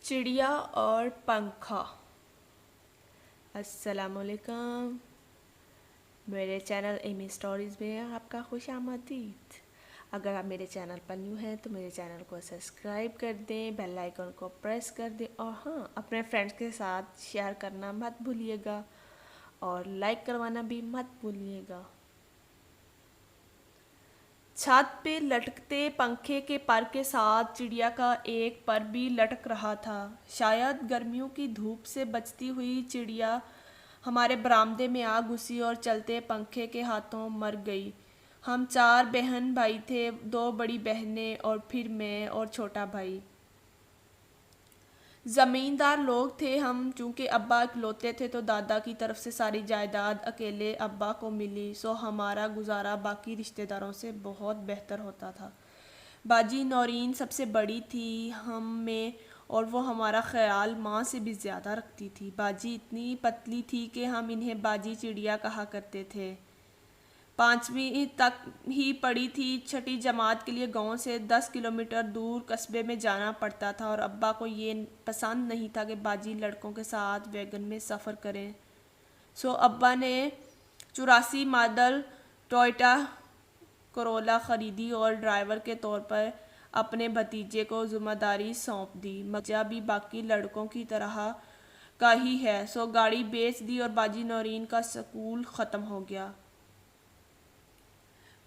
चिड़िया और पंखा। अस्सलाम वालेकुम। मेरे चैनल एमी स्टोरीज़ में आपका खुश आमदीद। अगर आप मेरे चैनल पर न्यू हैं तो मेरे चैनल को सब्सक्राइब कर दें, बेल आइकन को प्रेस कर दें और हाँ, अपने फ्रेंड्स के साथ शेयर करना मत भूलिएगा और लाइक करवाना भी मत भूलिएगा। छत पे लटकते पंखे के पर के साथ चिड़िया का एक पर भी लटक रहा था। शायद गर्मियों की धूप से बचती हुई चिड़िया हमारे बरामदे में आ घुसी और चलते पंखे के हाथों मर गई। हम 4 बहन भाई थे, 2 बड़ी बहनें और फिर मैं और छोटा भाई। ज़मींदार लोग थे हम। चूँकि अब्बा इकलौते थे तो दादा की तरफ से सारी जायदाद अकेले अब्बा को मिली, सो हमारा गुजारा बाकी रिश्तेदारों से बहुत बेहतर होता था। बाजी नौरीन सबसे बड़ी थी हम में और वो हमारा ख्याल माँ से भी ज़्यादा रखती थी। बाजी इतनी पतली थी कि हम इन्हें बाजी चिड़िया कहा करते थे। 5वीं तक ही पढ़ी थी। छठी जमात के लिए गांव से 10 किलोमीटर दूर कस्बे में जाना पड़ता था और अब्बा को ये पसंद नहीं था कि बाजी लड़कों के साथ वैगन में सफ़र करें। सो अब्बा ने 84 मॉडल टोयोटा करोला ख़रीदी और ड्राइवर के तौर पर अपने भतीजे को ज़िम्मेदारी सौंप दी। मजा भी बाकी लड़कों की तरह का ही है, सो गाड़ी बेच दी और बाजी नौरीन का स्कूल ख़त्म हो गया।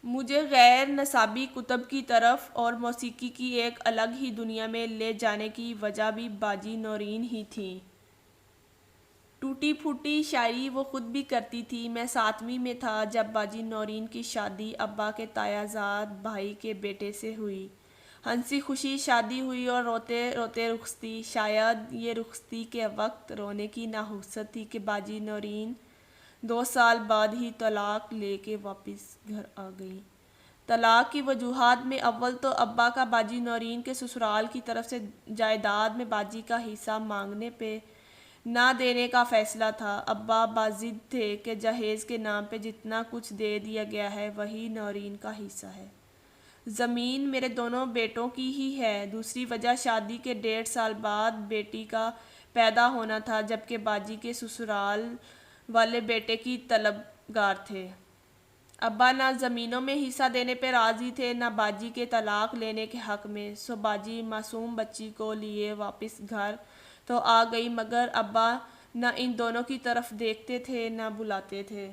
मुझे गैर नसाबी कुतब की तरफ और मौसीकी की एक अलग ही दुनिया में ले जाने की वजह भी बाजी नौरीन ही थी। टूटी फूटी शायरी वो खुद भी करती थी। मैं 7वीं में था जब बाजी नौरीन की शादी अब्बा के तायाजाद भाई के बेटे से हुई। हंसी खुशी शादी हुई और रोते रोते रुखसती। शायद ये रुखसती के वक्त रोने की नाहुसत थी कि बाजी नौरीन 2 साल बाद ही तलाक लेके वापस घर आ गई। तलाक की वजूहात में अव्वल तो अब्बा का बाजी नौरीन के ससुराल की तरफ से जायदाद में बाजी का हिस्सा मांगने पे ना देने का फ़ैसला था। अब्बा बाजिद थे कि जहेज़ के नाम पे जितना कुछ दे दिया गया है वही नौरीन का हिस्सा है। ज़मीन मेरे दोनों बेटों की ही है। दूसरी वजह शादी के 1.5 साल बाद बेटी का पैदा होना था, जबकि बाजी के ससुराल वाले बेटे की तलबगार थे। अब्बा ना ज़मीनों में हिस्सा देने पे राज़ी थे, ना बाजी के तलाक लेने के हक़ में। सो बाजी मासूम बच्ची को लिए वापस घर तो आ गई, मगर अब्बा ना इन दोनों की तरफ देखते थे ना बुलाते थे।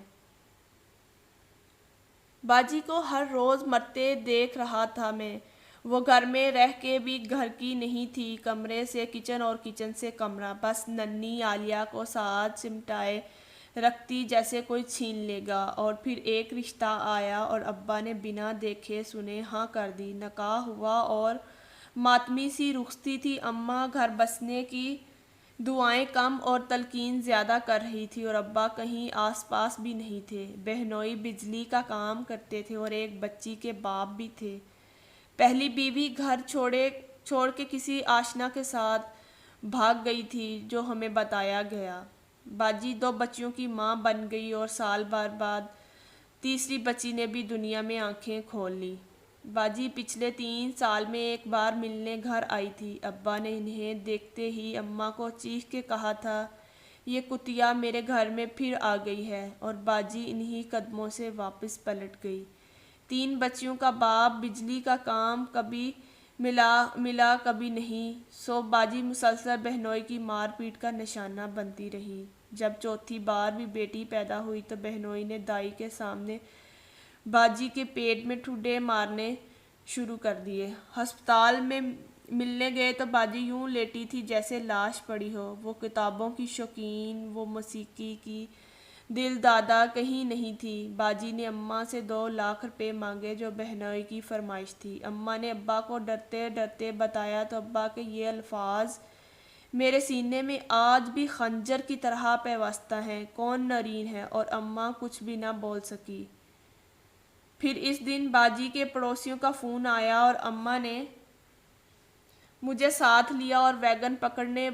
बाजी को हर रोज़ मरते देख रहा था मैं। वो घर में रह के भी घर की नहीं थी। कमरे से किचन और किचन से कमरा, बस नन्ही आलिया को साथ सिमटाए रखती जैसे कोई छीन लेगा। और फिर एक रिश्ता आया और अब्बा ने बिना देखे सुने हाँ कर दी। निकाह हुआ और मातमी सी रुखसती थी। अम्मा घर बसने की दुआएं कम और तलकीन ज़्यादा कर रही थी और अब्बा कहीं आसपास भी नहीं थे। बहनोई बिजली का काम करते थे और एक बच्ची के बाप भी थे। पहली बीवी घर छोड़ के किसी आशना के साथ भाग गई थी, जो हमें बताया गया। बाजी 2 बच्चियों की माँ बन गई और साल भर बाद तीसरी बच्ची ने भी दुनिया में आंखें खोल ली। बाजी पिछले 3 साल में एक बार मिलने घर आई थी। अब्बा ने इन्हें देखते ही अम्मा को चीख के कहा था, ये कुतिया मेरे घर में फिर आ गई है, और बाजी इन्हीं कदमों से वापस पलट गई। 3 बच्चियों का बाप बिजली का काम कभी मिला कभी नहीं। सो बाजी मुसलसल बहनोई की मारपीट का निशाना बनती रही। जब चौथी बार भी बेटी पैदा हुई तो बहनोई ने दाई के सामने बाजी के पेट में ठुड्डे मारने शुरू कर दिए। अस्पताल में मिलने गए तो बाजी यूं लेटी थी जैसे लाश पड़ी हो। वो किताबों की शौकीन, वो मौसीकी की दिल दादा कहीं नहीं थी। बाजी ने अम्मा से 2 लाख रुपए मांगे, जो बहनोई की फरमाइश थी। अम्मा ने अब्बा को डरते डरते बताया तो अब्बा के ये अल्फाज मेरे सीने में आज भी खंजर की तरह पेवस्ता हैं, कौन नरीन है? और अम्मा कुछ भी ना बोल सकी। फिर इस दिन बाजी के पड़ोसियों का फ़ोन आया और अम्मा ने मुझे साथ लिया और वैगन पकड़ने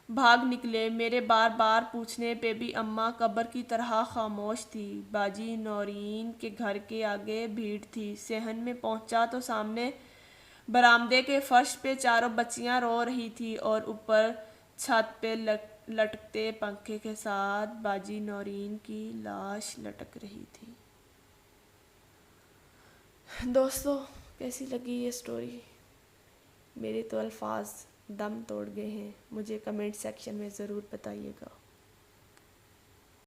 भाग निकले। मेरे बार बार पूछने पे भी अम्मा कब्र की तरह खामोश थी। बाजी नौरीन के घर के आगे भीड़ थी। सहन में पहुंचा तो सामने برآمدے کے فرش پہ چاروں بچیاں رو رہی تھی اور اوپر چھت پہ لٹکتے پنکھے کے ساتھ باجی نورین کی لاش لٹک رہی تھی۔ دوستو کیسی لگی یہ سٹوری؟ میرے تو الفاظ دم توڑ گئے ہیں، مجھے کمنٹ سیکشن میں ضرور بتائیے گا۔